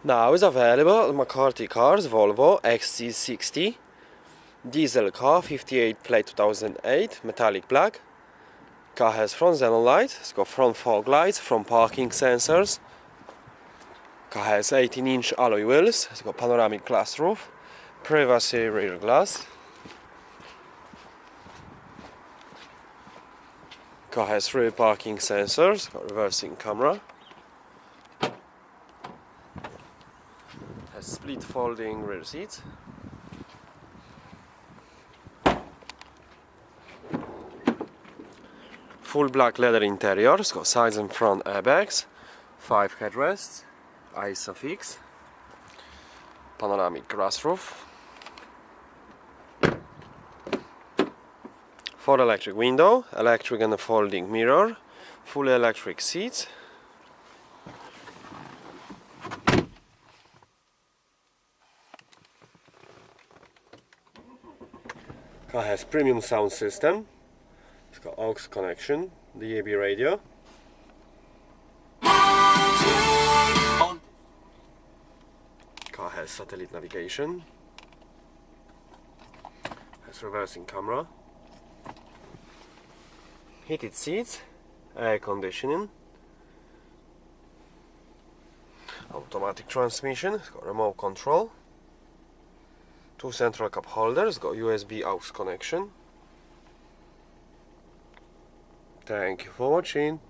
Now is available McCarthy cars, Volvo XC60 diesel car, 58 plate 2008, metallic black. Car has front xenon light, it's got front fog lights, front parking sensors. Car has 18-inch alloy wheels, it's got panoramic glass roof, privacy rear glass. Car has rear parking sensors, got reversing camera. Has split folding rear seats. Full black leather interior, it's got sides and front airbags, 5 headrests, ISOFIX, panoramic glass roof, 4 electric window, electric and folding mirror, fully electric seats. Car has premium sound system. It's got aux connection, DAB radio. Car has satellite navigation. Has reversing camera. Heated seats, air conditioning. Automatic transmission, it's got remote control. 2 central cup holders, got USB aux connection. Thank you for watching.